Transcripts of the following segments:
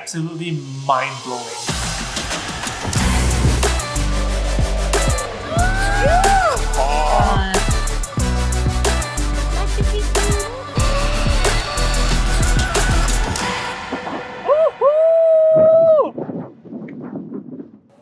absolutely mind-blowing.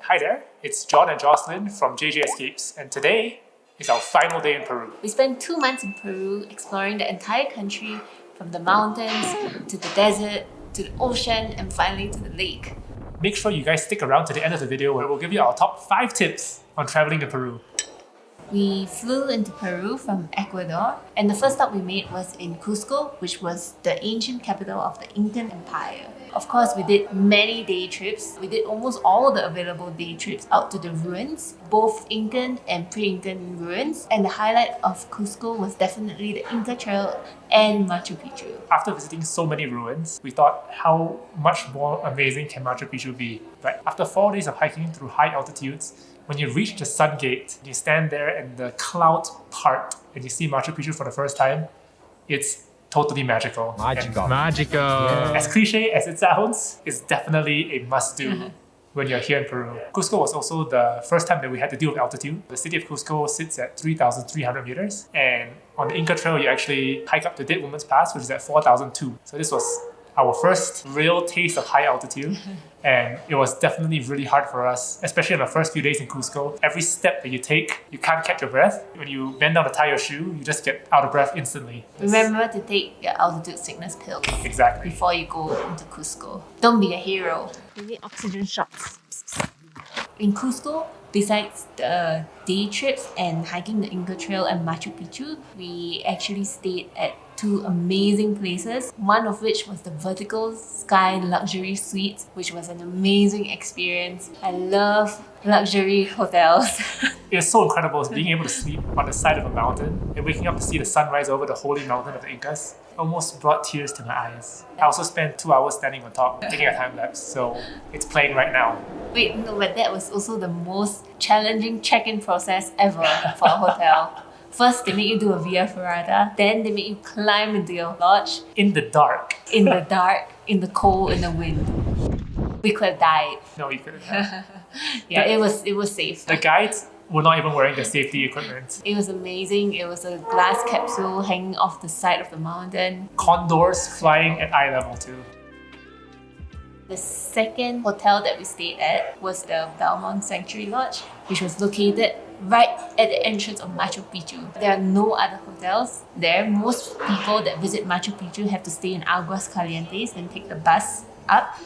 Hi there, it's John and Jocelyn from JJescapes, and today is our final day in Peru. We spent 2 months in Peru exploring the entire country, from the mountains to the desert to the ocean and finally to the lake. Make sure you guys stick around to the end of the video where we'll give you our top 5 tips on traveling in Peru. We flew into Peru from Ecuador, and the first stop we made was in Cusco, which was the ancient capital of the Incan Empire. Of course, we did many day trips. We did almost all the available day trips out to the ruins, both Incan and pre-Incan ruins. And the highlight of Cusco was definitely the Inca Trail and Machu Picchu. After visiting so many ruins, we thought how much more amazing can Machu Picchu be. But after 4 days of hiking through high altitudes, when you reach the sun gate, you stand there and the clouds part and you see Machu Picchu for the first time, it's totally magical. Magical. As cliche as it sounds, it's definitely a must-do when you're here in Peru. Cusco was also the first time that we had to deal with altitude. The city of Cusco sits at 3,300 meters, and on the Inca Trail, you actually hike up to Dead Woman's Pass, which is at 4,002. So this was our first real taste of high altitude, and it was definitely really hard for us, especially in the first few days in Cusco. Every step that you take, you can't catch your breath. When you bend down to tie your shoe, you just get out of breath instantly. Remember to take your altitude sickness pills Exactly. before you go into Cusco. Don't be a hero. You need oxygen shots. In Cusco, besides the day trips and hiking the Inca Trail and Machu Picchu, we actually stayed at 2 amazing places, one of which was the Vertical Sky Luxury Suite, which was an amazing experience. I love luxury hotels. It was so incredible being able to sleep on the side of a mountain and waking up to see the sunrise over the holy mountain of the Incas. Almost brought tears to my eyes. I also spent 2 hours standing on top, taking a time lapse, so it's playing right now. Wait, no, but that was also the most challenging check-in process ever for a hotel. First, they make you do a via ferrata, then they make you climb into your lodge. In the dark. In the dark, in the cold, in the wind. We could have died. No, you couldn't. Yeah, it was safe. The guides were not even wearing the safety equipment. It was amazing. It was a glass capsule hanging off the side of the mountain. Condors flying at eye level too. The second hotel that we stayed at was the Belmont Sanctuary Lodge, which was located right at the entrance of Machu Picchu. There are no other hotels there. Most people that visit Machu Picchu have to stay in Aguas Calientes and take the bus up.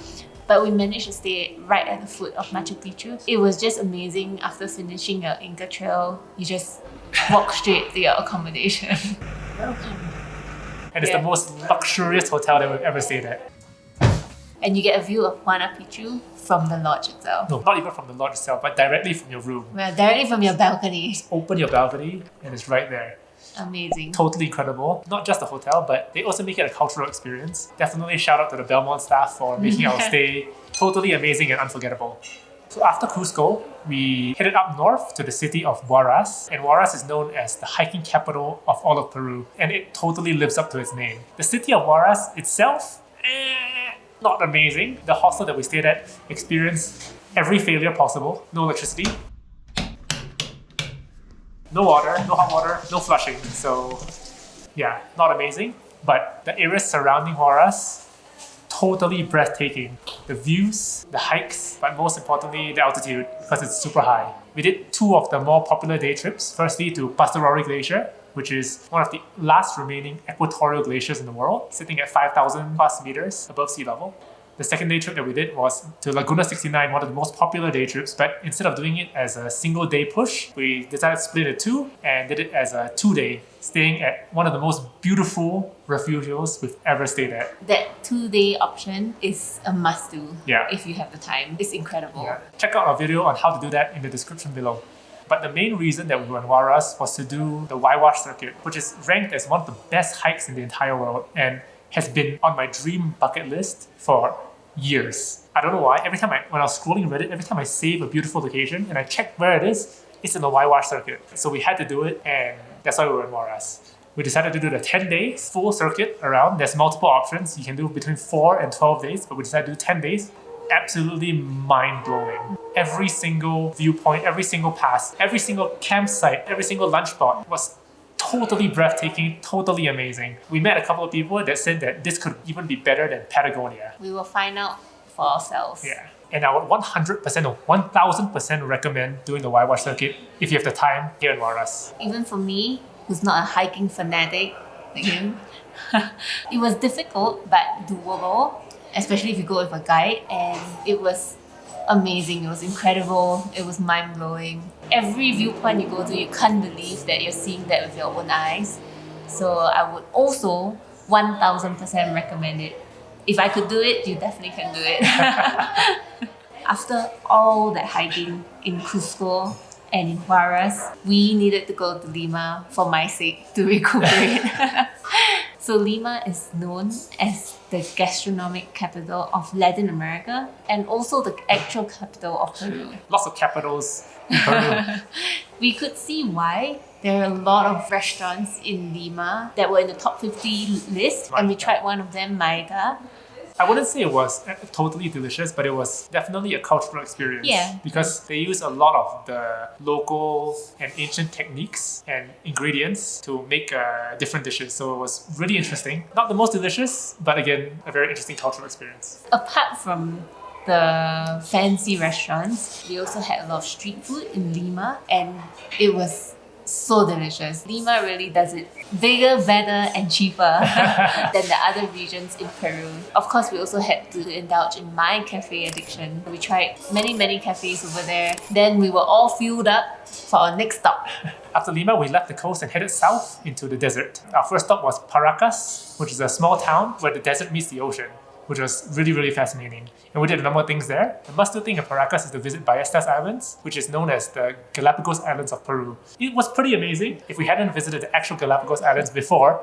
But we managed to stay right at the foot of Machu Picchu. It was just amazing. After finishing your Inca Trail, you just walk straight to your accommodation. Welcome. And it's the most luxurious hotel that we've ever stayed at. And you get a view of Huayna Picchu from the lodge itself. No, not even from the lodge itself, but directly from your room. Well, directly from your balcony. Open your balcony and it's right there. Amazing. Totally incredible. Not just a hotel, but they also make it a cultural experience. Definitely shout out to the Belmont staff for making our stay totally amazing and unforgettable. So after Cusco, we headed up north to the city of Huaraz. And Huaraz is known as the hiking capital of all of Peru. And it totally lives up to its name. The city of Huaraz itself, not amazing. The hostel that we stayed at experienced every failure possible. No electricity, no water, no hot water, no flushing. So yeah, not amazing. But the areas surrounding Huaraz, totally breathtaking. The views, the hikes, but most importantly, the altitude, because it's super high. We did 2 of the more popular day trips. Firstly to Pastorori Glacier, which is one of the last remaining equatorial glaciers in the world, sitting at 5,000 plus meters above sea level. The second day trip that we did was to Laguna 69, one of the most popular day trips, but instead of doing it as a single day push, we decided to split it 2 and did it as a 2-day, staying at one of the most beautiful refugios we've ever stayed at. That 2-day option is a must-do if you have the time. It's incredible. Yeah. Check out our video on how to do that in the description below. But the main reason that we were in Huaraz was to do the Waiwash circuit, which is ranked as one of the best hikes in the entire world and has been on my dream bucket list for years. I don't know why. When I was scrolling Reddit, every time I save a beautiful location and I check where it is, it's in the Waiwash circuit. So we had to do it, and that's why we were in Huaraz. We decided to do the 10 days full circuit around. There's multiple options. You can do between 4 and 12 days, but we decided to do 10 days. Absolutely mind-blowing. Every single viewpoint, every single pass, every single campsite, every single lunch spot was totally breathtaking, totally amazing. We met a couple of people that said that this could even be better than Patagonia. We will find out for ourselves. Yeah. And I would 100% or 1000% recommend doing the whitewash circuit if you have the time here in Waras. Even for me, who's not a hiking fanatic like him, it was difficult but doable, especially if you go with a guide, and it was amazing, it was incredible, it was mind-blowing. Every viewpoint you go to, you can't believe that you're seeing that with your own eyes. So I would also 1000% recommend it. If I could do it, you definitely can do it. After all that hiking in Cusco and in Huaraz, we needed to go to Lima for my sake to recuperate. So Lima is known as the gastronomic capital of Latin America and also the actual capital of Peru. Lots of capitals in Peru. We could see why. There are a lot of restaurants in Lima that were in the top 50 list, and we tried one of them, Maida. I wouldn't say it was totally delicious, but it was definitely a cultural experience. Yeah. Because they use a lot of the local and ancient techniques and ingredients to make different dishes. So it was really interesting. Not the most delicious, but again, a very interesting cultural experience. Apart from the fancy restaurants, we also had a lot of street food in Lima, and it was so delicious. Lima really does it bigger, better and cheaper than the other regions in Peru. Of course, we also had to indulge in my cafe addiction. We tried many cafes over there. Then we were all fueled up for our next stop. After Lima, we left the coast and headed south into the desert. Our first stop was Paracas, which is a small town where the desert meets the ocean, which was really fascinating. And we did a number of things there. The must-do thing in Paracas is to visit Ballestas Islands, which is known as the Galapagos Islands of Peru. It was pretty amazing. If we hadn't visited the actual Galapagos Islands before,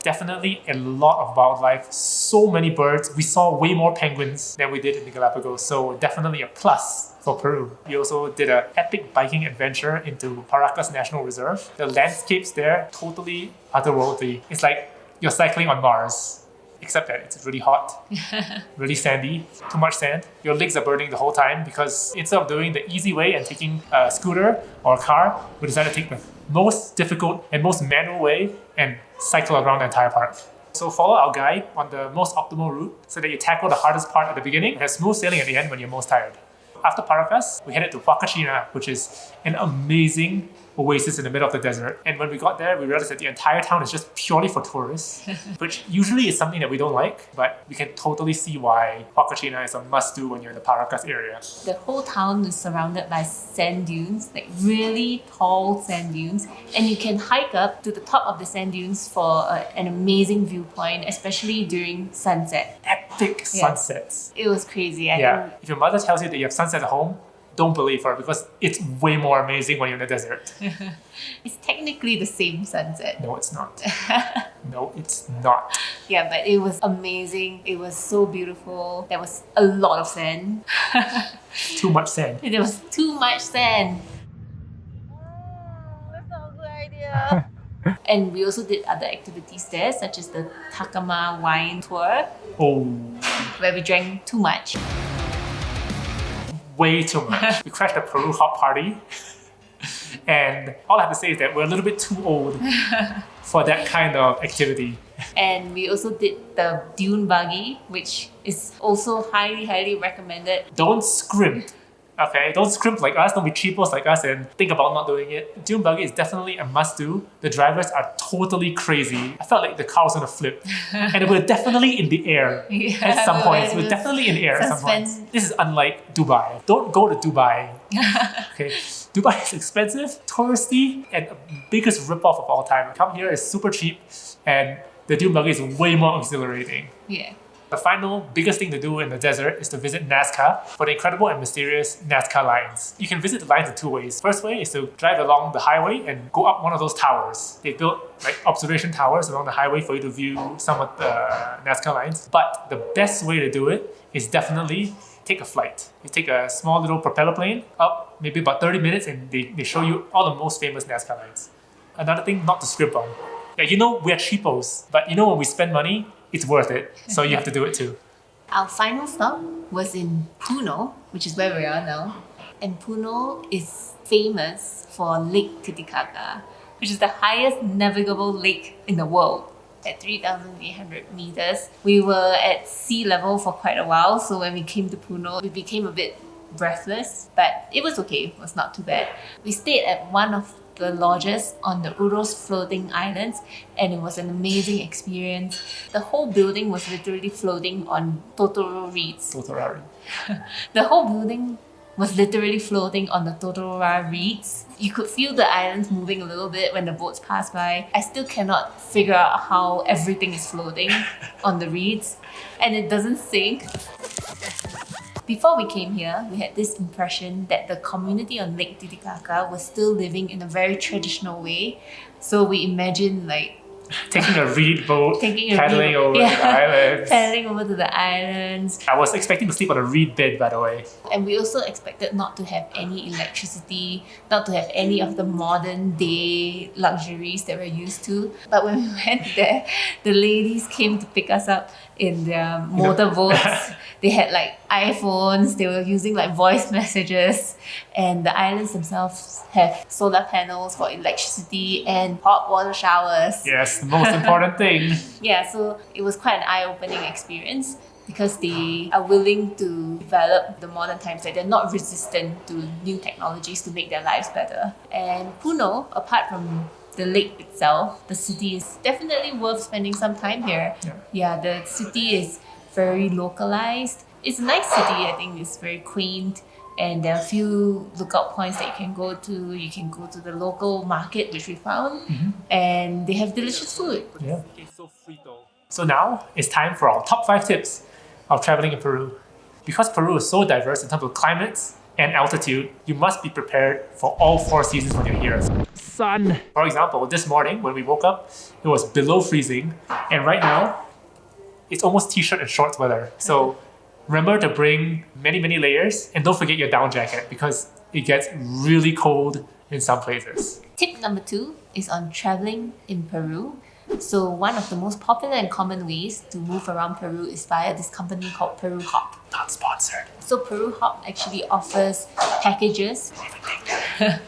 definitely a lot of wildlife, so many birds. We saw way more penguins than we did in the Galapagos, so definitely a plus for Peru. We also did an epic biking adventure into Paracas National Reserve. The landscapes there, totally otherworldly. It's like you're cycling on Mars. Except that it's really hot, really sandy, too much sand. Your legs are burning the whole time because instead of doing the easy way and taking a scooter or a car, we decided to take the most difficult and most manual way and cycle around the entire park. So follow our guide on the most optimal route so that you tackle the hardest part at the beginning and have smooth sailing at the end when you're most tired. After Paracas, we headed to Huacachina, which is an amazing oasis in the middle of the desert. And when we got there, we realized that the entire town is just purely for tourists, which usually is something that we don't like, but we can totally see why Huacachina is a must-do when you're in the Paracas area. The whole town is surrounded by sand dunes, like really tall sand dunes, and you can hike up to the top of the sand dunes for an amazing viewpoint, especially during sunset. Epic sunsets. It was crazy. I think If your mother tells you that you have sunset at home, don't believe her because it's way more amazing when you're in the desert. it's technically the same sunset. No, it's not. No, it's not. Yeah, but it was amazing. It was so beautiful. There was a lot of sand. Too much sand. There was too much sand. That's not a good idea. And we also did other activities there, such as the Takama wine tour, Oh, where we drank too much. way too much. We crashed a Peru hot party. And all I have to say is that we're a little bit too old for that kind of activity. And we also did the dune buggy, which is also highly recommended. Don't scrimp. Okay, don't scrimp like us, don't be cheapos like us and think about not doing it. Dune buggy is definitely a must-do. The drivers are totally crazy. I felt like the car was gonna flip. And we're definitely in the air at some points. We're definitely in the air at some points. This is unlike Dubai. Don't go to Dubai. Okay, Dubai is expensive, touristy, and the biggest ripoff of all time. Come here is super cheap, and the dune buggy is way more exhilarating. Yeah. The final biggest thing to do in the desert is to visit Nazca for the incredible and mysterious Nazca lines. You can visit the lines in two ways. First way is to drive along the highway and go up one of those towers. They built like observation towers along the highway for you to view some of the Nazca lines. But the best way to do it is definitely take a flight. You take a small little propeller plane up maybe about 30 minutes and they show you all the most famous Nazca lines. Another thing not to scrimp on. Yeah, you know, we're cheapos, but you know, when we spend money, it's worth it. So you have to do it too. Our final stop was in Puno, which is where we are now. And Puno is famous for Lake Titicaca, which is the highest navigable lake in the world at 3,800 meters. We were at sea level for quite a while, so when we came to Puno, we became a bit breathless, but it was okay, it was not too bad. We stayed at one of the lodges on the Uros floating islands, and it was an amazing experience. The whole building was literally floating on Totoro reeds. Totoro. The whole building was literally floating on the Totoro reeds. You could feel the islands moving a little bit when the boats passed by. I still cannot figure out how everything is floating on the reeds, and it doesn't sink. Before we came here, we had this impression that the community on Lake Titicaca was still living in a very traditional way. So we imagined like Taking a reed boat, paddling over the islands. paddling over to the islands. I was expecting to sleep on a reed bed, by the way. And we also expected not to have any electricity, not to have any of the modern day luxuries that we're used to. But when we went there, the ladies came to pick us up in their motorboats. They had like iPhones, they were using like voice messages, and the islands themselves have solar panels for electricity and hot water showers. Yes, the most important thing. Yeah, so it was quite an eye-opening experience because they are willing to develop the modern times, like they're not resistant to new technologies to make their lives better. And Puno, apart from the lake itself, the city is definitely worth spending some time here. Yeah, the city is very localized. It's a nice city, I think it's very quaint, and there are a few lookout points that you can go to. You can go to the local market, which we found, and they have delicious food. Yeah. It's so frito. So now it's time for our top 5 tips of traveling in Peru. Because Peru is so diverse in terms of climates and altitude, you must be prepared for all 4 seasons when you're here. Sun. For example, this morning when we woke up, it was below freezing, and right now, it's almost t-shirt and shorts weather. So remember to bring many, many layers, and don't forget your down jacket because it gets really cold in some places. Tip number 2 is on traveling in Peru. So one of the most popular and common ways to move around Peru is via this company called Peru Hop. Not sponsored. So Peru Hop actually offers packages.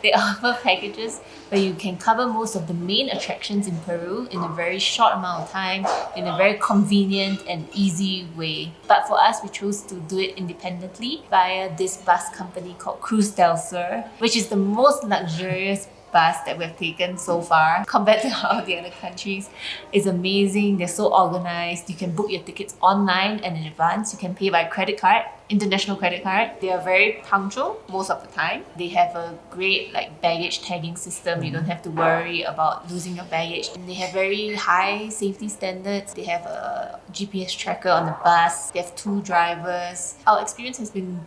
They offer packages where you can cover most of the main attractions in Peru in a very short amount of time, in a very convenient and easy way. But for us, we chose to do it independently via this bus company called Cruz del Sur, which is the most luxurious bus that we've taken so far compared to all the other countries. It's amazing. They're so organized. You can book your tickets online and in advance. You can pay by credit card, international credit card. They are very punctual most of the time. They have a great like baggage tagging system. You don't have to worry about losing your baggage. And they have very high safety standards. They have a GPS tracker on the bus. They have 2 drivers. Our experience has been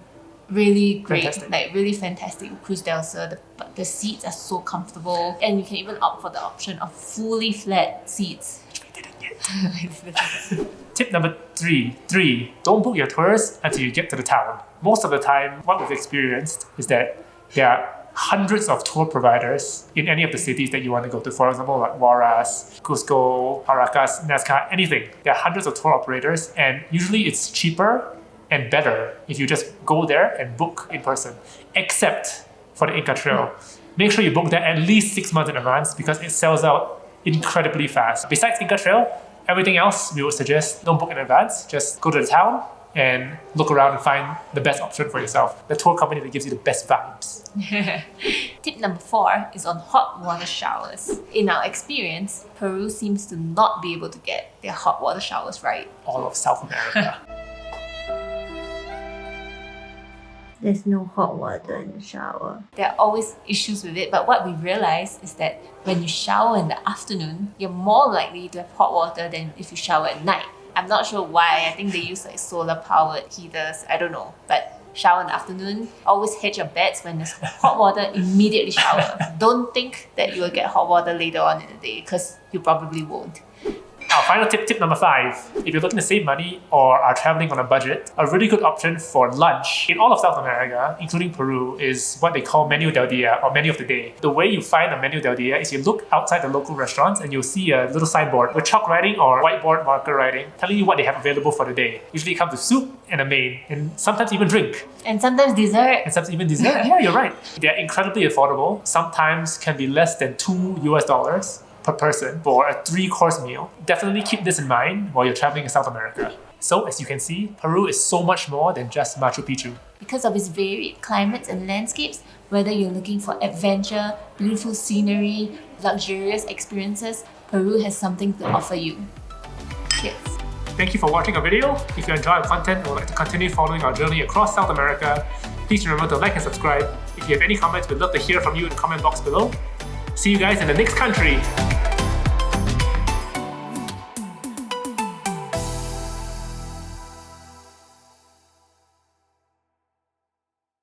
really great, Fantastic. like really fantastic. Cruz del Sur, the seats are so comfortable, and you can even opt for the option of fully flat seats. Which we didn't yet. Tip number 3. Don't book your tours until you get to the town. Most of the time, what we've experienced is that there are hundreds of tour providers in any of the cities that you want to go to. For example, like Huaraz, Cusco, Paracas, Nazca, anything. There are hundreds of tour operators, and usually it's cheaper and better if you just go there and book in person, except for the Inca Trail. Make sure you book that at least 6 months in advance because it sells out incredibly fast. Besides Inca Trail, everything else we would suggest don't book in advance. Just go to the town and look around and find the best option for yourself. The tour company that gives you the best vibes. Tip number 4 is on hot water showers. In our experience, Peru seems to not be able to get their hot water showers right. All of South America. There's no hot water in the shower. There are always issues with it, but what we realized is that when you shower in the afternoon, you're more likely to have hot water than if you shower at night. I'm not sure why. I think they use like solar powered heaters. I don't know. But shower in the afternoon, always hedge your bets. When there's hot water, immediately shower. Don't think that you will get hot water later on in the day because you probably won't. Our final tip number 5. If you're looking to save money or are traveling on a budget, a really good option for lunch in all of South America, including Peru, is what they call menu del dia or menu of the day. The way you find a menu del dia is you look outside the local restaurants and you'll see a little signboard with chalk writing or whiteboard marker writing telling you what they have available for the day. Usually it comes with soup and a main, and sometimes even drink. And sometimes dessert. And sometimes even dessert. Yeah, you're right. They're incredibly affordable. Sometimes can be less than $2 per person for a 3-course meal. Definitely keep this in mind while you're traveling in South America. So as you can see, Peru is so much more than just Machu Picchu. Because of its varied climates and landscapes, whether you're looking for adventure, beautiful scenery, luxurious experiences, Peru has something to offer you. Cheers. Thank you for watching our video. If you enjoy our content and would like to continue following our journey across South America, please remember to like and subscribe. If you have any comments, we'd love to hear from you in the comment box below. See you guys in the next country!